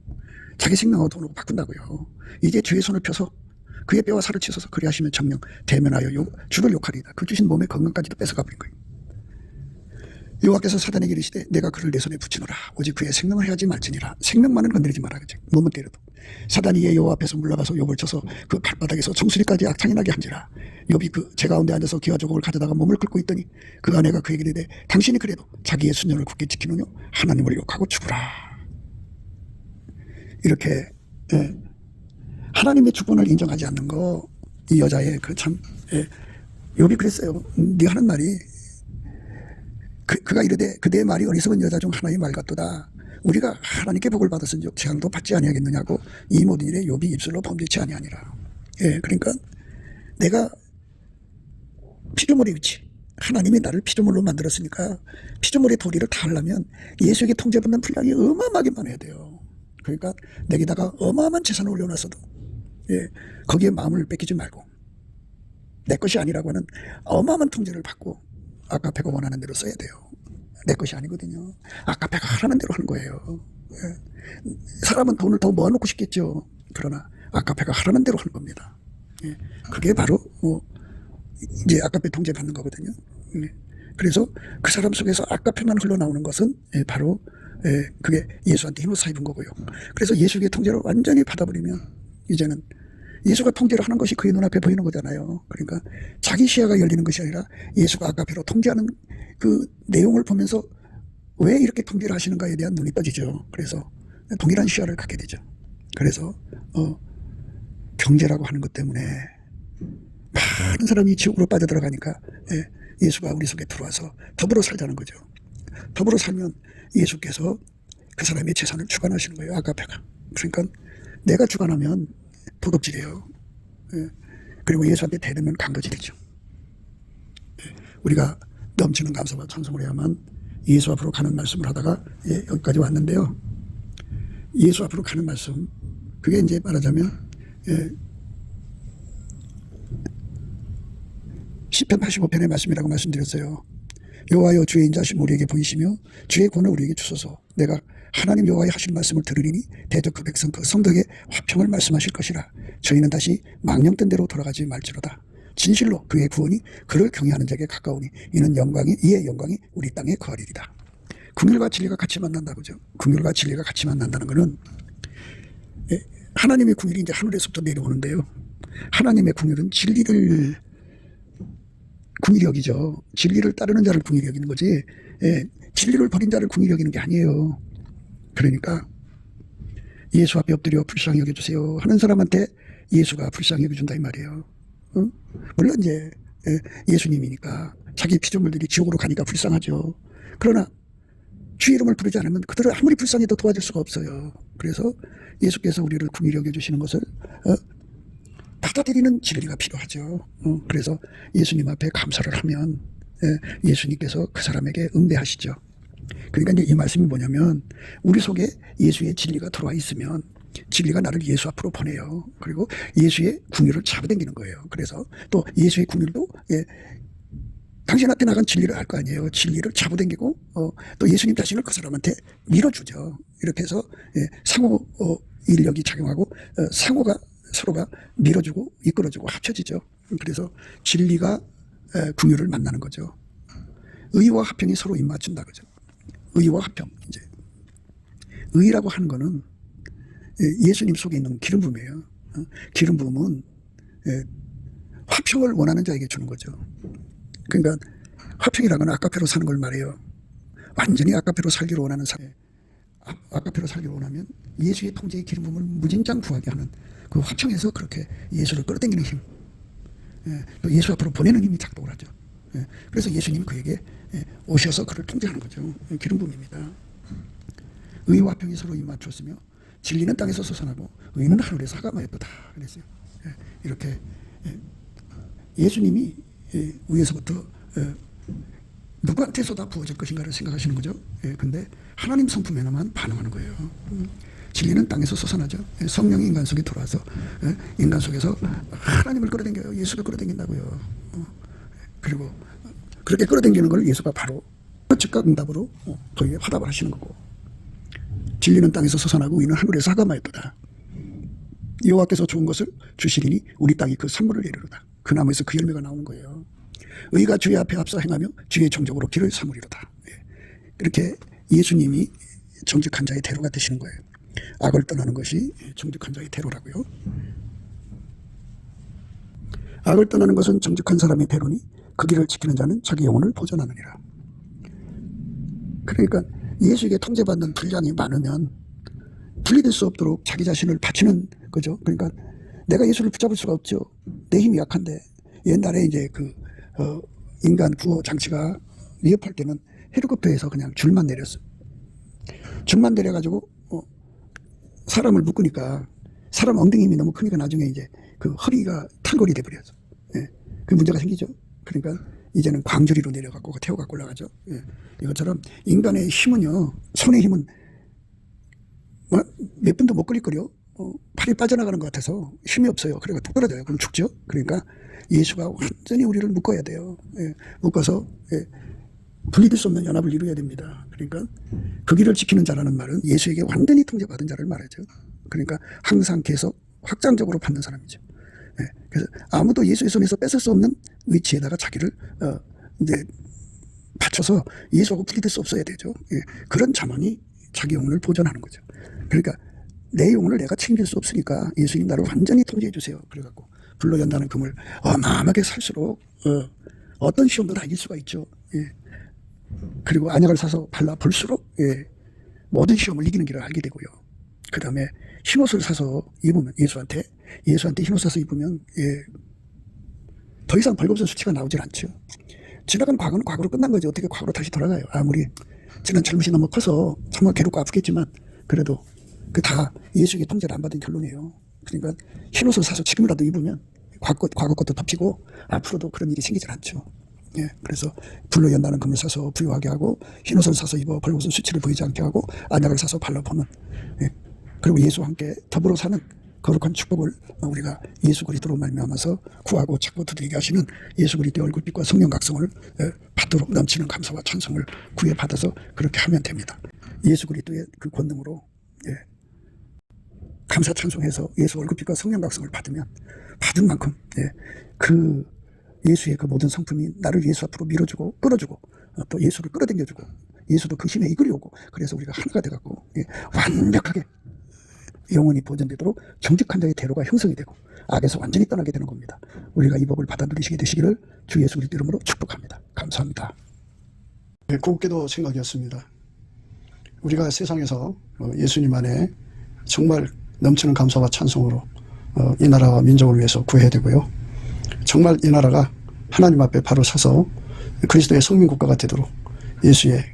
A: 자기 생명하고 돈으로 바꾼다고요. 이제 주의 손을 펴서 그의 뼈와 살을 찢어서 그리하시면 정령 대면하여 주를 욕하리이다. 그 주신 몸의 건강까지도 뺏어가 버린 거예요. 여호와께서 사단에게 이르시되 내가 그를 내 손에 붙이노라. 오직 그의 생명을 해하지 말지니라. 생명만은 건드리지 마라. 그죠? 몸은 때려도. 사단이 이에 여호와 앞에서 물러가서 욥을 쳐서 그 발바닥에서 정수리까지 악창이 나게 한지라. 욥이 그 제 가운데 앉아서 기와 조곡을 가져다가 몸을 긁고 있더니 그 아내가 그에게 이르되 당신이 그래도 자기의 순전을 굳게 지키느냐 하나님을 욕하고 죽으라. 이렇게 하나님의 주권을 인정하지 않는 거, 이 여자의 그 참 욥이 그랬어요. 네 하는 말이 그가 이르되 그대의 말이 어리석은 여자 중 하나의 말 같도다. 우리가 하나님께 복을 받았은즉 재앙도 받지 아니하겠느냐고 이 모든 일에 욥이 입술로 범죄치 아니하니라. 그러니까 내가 피조물의 위치, 하나님이 나를 피조물로 만들었으니까 피조물의 도리를 다 하려면 예수에게 통제받는 분량이 어마어마하게 많아야 돼요. 그러니까 내게다가 어마어마한 재산을 올려놨어도 거기에 마음을 뺏기지 말고 내 것이 아니라고 하는 어마어마한 통제를 받고 아까페가 원하는 대로 써야 돼요. 내 것이 아니거든요. 아까페가 하라는 대로 하는 거예요. 사람은 돈을 더 모아놓고 싶겠죠. 그러나 아까페가 하라는 대로 하는 겁니다. 그게 바로 이제 아까페 통제 받는 거거든요. 그래서 그 사람 속에서 아까페만 흘러나오는 것은 바로 그게 예수한테 힘을 사입은 거고요. 그래서 예수의 통제를 완전히 받아버리면 이제는 예수가 통제를 하는 것이 그의 눈앞에 보이는 거잖아요. 그러니까 자기 시야가 열리는 것이 아니라 예수가 아까페로 통제하는 그 내용을 보면서 왜 이렇게 통제를 하시는가에 대한 눈이 떠지죠. 그래서 동일한 시야를 갖게 되죠. 그래서 경제라고 하는 것 때문에 많은 사람이 지옥으로 빠져들어가니까 예수가 우리 속에 들어와서 더불어 살자는 거죠. 더불어 살면 예수께서 그 사람의 재산을 주관하시는 거예요. 아까페가. 그러니까 내가 주관하면 도덕질이에요. 그리고 예수한테 대들면 강도질이죠. 우리가 넘치는 감사와 찬송을 해야만 예수 앞으로 가는 말씀을 하다가 여기까지 왔는데요. 예수 앞으로 가는 말씀, 그게 이제 말하자면 시편 85편의 말씀이라고 말씀드렸어요. 여호와여 주의 인자하심 우리에게 보이시며 주의 권을 우리에게 주소서. 내가 하나님 여호와의 하실 말씀을 들으리니 대적 그 백성 그 성덕의 화평을 말씀하실 것이라. 저희는 다시 망령된 대로 돌아가지 말지로다. 진실로 그의 구원이 그를 경외하는 자에게 가까우니 이의 영광이 우리 땅에 거하리이다. 긍휼과 진리가 같이 만난다고죠. 긍휼과 진리가 같이 만난다는 것은 하나님의 긍휼이 이제 하늘에서부터 내려오는데요. 하나님의 긍휼은 진리를 긍휼히 여기죠. 진리를 따르는 자를 긍휼히 여기는 거지. 진리를 버린 자를 긍휼히 여기는 게 아니에요. 그러니까 예수 앞에 엎드려 불쌍히 여겨주세요 하는 사람한테 예수가 불쌍히 여겨준다 이 말이에요. 물론 이제 예수님이니까 자기 피조물들이 지옥으로 가니까 불쌍하죠. 그러나 주의 이름을 부르지 않으면 그들을 아무리 불쌍해도 도와줄 수가 없어요. 그래서 예수께서 우리를 긍휼히 여겨주시는 것을 받아들이는 진리가 필요하죠. 그래서 예수님 앞에 감사를 하면 예수님께서 그 사람에게 응대하시죠. 그러니까 이제 이 말씀이 뭐냐면 우리 속에 예수의 진리가 들어와 있으면 진리가 나를 예수 앞으로 보내요. 그리고 예수의 긍휼을 잡아당기는 거예요. 그래서 또 예수의 긍휼도 당신한테 나간 진리를 알 거 아니에요. 진리를 잡아당기고 또 예수님 자신을 그 사람한테 밀어주죠. 이렇게 해서 상호 인력이 작용하고 상호가 서로가 밀어주고 이끌어주고 합쳐지죠. 그래서 진리가 긍휼을 만나는 거죠. 의와 화평이 서로 입맞춘다 그죠. 의와 화평. 이제 의라고 하는 거는 예수님 속에 있는 기름 부음이에요. 기름 부음은 화평을 원하는 자에게 주는 거죠. 그러니까 화평이라는 건 아까페로 사는 걸 말해요. 완전히 아까페로 살기를 원하는 사람. 아까페로 살기를 원하면 예수의 통제의 기름 부음을 무진장 구하게 하는 그 화평에서 그렇게 예수를 끌어당기는 힘, 또 예수 앞으로 보내는 힘이 작동을 하죠. 그래서 예수님이 그에게 오셔서 그를 통제하는 거죠. 기름 부음입니다. 의와 화평이 서로 입맞추었으며 진리는 땅에서 솟아나고 의는 하늘에서 하감하였도다 그랬어요. 이렇게 예수님이 위에서부터 누구한테 쏟아 부어질 것인가를 생각하시는 거죠. 근데 하나님 성품에만 반응하는 거예요. 진리는 땅에서 솟아나죠. 성령이 인간 속에 들어와서 인간 속에서 하나님을 끌어당겨요. 예수를 끌어당긴다고요. 그리고 그렇게 끌어당기는 걸 예수가 바로 즉각 응답으로 거기에 화답을 하시는 거고, 진리는 땅에서 솟아나고 의는 하늘에서 하감하였도다. 여호와께서 좋은 것을 주시리니 우리 땅이 그 산물을 이르르다. 그 나무에서 그 열매가 나오는 거예요. 의가 주의 앞에 앞서 행하며 주의 정적으로 길을 삼으리로다. 이렇게 예수님이 정직한 자의 대로가 되시는 거예요. 악을 떠나는 것이 정직한 자의 대로라고요. 악을 떠나는 것은 정직한 사람의 대로니 그 길을 지키는 자는 자기 영혼을 보존하느니라. 그러니까 예수에게 통제받는 분량이 많으면 분리될 수 없도록 자기 자신을 바치는 거죠. 그러니까 내가 예수를 붙잡을 수가 없죠. 내 힘이 약한데. 옛날에 이제 인간 구호 장치가 위협할 때는 헬리콥터에서 그냥 줄만 내렸어요. 줄만 내려가지고 사람을 묶으니까 사람 엉덩이 힘이 너무 크니까 나중에 이제 허리가 탈골이 돼버려서 그 문제가 생기죠. 그러니까 이제는 광주리로 내려갖고 태워갖고 올라가죠. 이것처럼 인간의 힘은요, 손의 힘은 몇 분도 못 걸릴걸요. 팔이 빠져나가는 것 같아서 힘이 없어요. 그러니까 뚝 떨어져요. 그럼 죽죠. 그러니까 예수가 완전히 우리를 묶어야 돼요. 묶어서 분리될 수 없는 연합을 이루어야 됩니다. 그러니까 그 길을 지키는 자라는 말은 예수에게 완전히 통제받은 자를 말하죠. 그러니까 항상 계속 확장적으로 받는 사람이죠. 그래서 아무도 예수의 손에서 뺏을 수 없는 위치에다가 자기를 이제 받쳐서 예수하고 분리될 수 없어야 되죠. 그런 자만이 자기 영혼을 보존하는 거죠. 그러니까 내 영혼을 내가 챙길 수 없으니까 예수님 나를 완전히 통제해 주세요. 그래갖고 불로 연다는 금을 어마어마하게 살수록 어떤 시험도 다 이길 수가 있죠. 그리고 안약을 사서 발라 볼수록 모든 시험을 이기는 길을 알게 되고요. 그 다음에 흰옷을 사서 입으면 예수한테 흰옷 사서 입으면 더 이상 벌거벗은 수치가 나오질 않죠. 지나간 과거는 과거로 끝난 거죠. 어떻게 과거로 다시 돌아가요. 아무리 지난 잘못이 너무 커서 정말 괴롭고 아프겠지만 그래도 그 다 예수에게 통제를 안 받은 결론이에요. 그러니까 흰옷을 사서 지금이라도 입으면 과거 것도 덮이고 앞으로도 그런 일이 생기질 않죠. 그래서 불로 연다는 금을 사서 부유하게 하고 흰옷을 사서 입어 벌거벗은 수치를 보이지 않게 하고 안약을 사서 발라보는 그리고 예수와 함께 더불어 사는 거룩한 축복을 우리가 예수 그리스도로 말미암아서 구하고 찾고 두드리게 하시는 예수 그리스도의 얼굴빛과 성령 각성을 받도록 넘치는 감사와 찬송을 구해 받아서 그렇게 하면 됩니다. 예수 그리스도의 그 권능으로 감사 찬송해서 예수 얼굴빛과 성령 각성을 받으면 받은 만큼 그 예수의 그 모든 성품이 나를 예수 앞으로 밀어주고 끌어주고 또 예수를 끌어당겨주고 예수도 그 힘에 이끌려오고 그래서 우리가 하나가 돼갖고 완벽하게 영원히 보존되도록 정직한 자의 대로가 형성이 되고 악에서 완전히 떠나게 되는 겁니다. 우리가 이 법을 받아 누리시게 되시기를 주 예수 그리스도 이름으로 축복합니다. 감사합니다. 곱게도 생각이었습니다. 우리가 세상에서 예수님 안에 정말 넘치는 감사와 찬송으로 이 나라와 민족을 위해서 구해야 되고요. 정말 이 나라가 하나님 앞에 바로 서서 그리스도의 성민국가가 되도록 예수의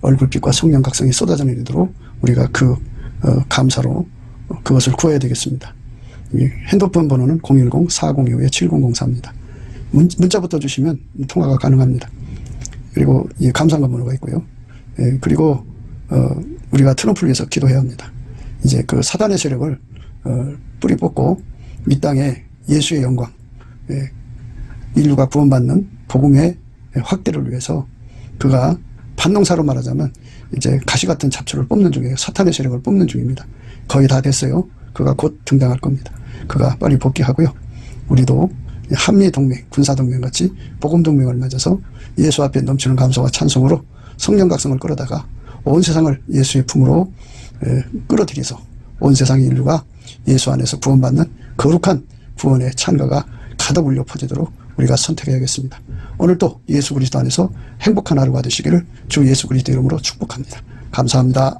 A: 얼굴빛과 성령 각성이 쏟아져 내리도록 우리가 그 감사로 그것을 구해야 되겠습니다. 핸드폰 번호는 010-4025-7004입니다. 문자부터 주시면 통화가 가능합니다. 그리고 감사한 번호가 있고요. 그리고 우리가 트럼프를 위해서 기도해야 합니다. 이제 그 사단의 세력을 뿌리 뽑고 이 땅에 예수의 영광, 인류가 구원받는 복음의 확대를 위해서 그가 반농사로 말하자면 이제 가시 같은 잡초를 뽑는 중이에요. 사탄의 세력을 뽑는 중입니다. 거의 다 됐어요. 그가 곧 등장할 겁니다. 그가 빨리 복귀하고요. 우리도 한미동맹, 군사동맹 같이 복음동맹을 맺어서 예수 앞에 넘치는 감사와 찬송으로 성령 각성을 끌어다가 온 세상을 예수의 품으로 끌어들여서 온 세상의 인류가 예수 안에서 구원받는 거룩한 구원의 찬가가 가득 울려 퍼지도록 우리가 선택해야겠습니다. 오늘도 예수 그리스도 안에서 행복한 하루가 되시기를 주 예수 그리스도 이름으로 축복합니다. 감사합니다.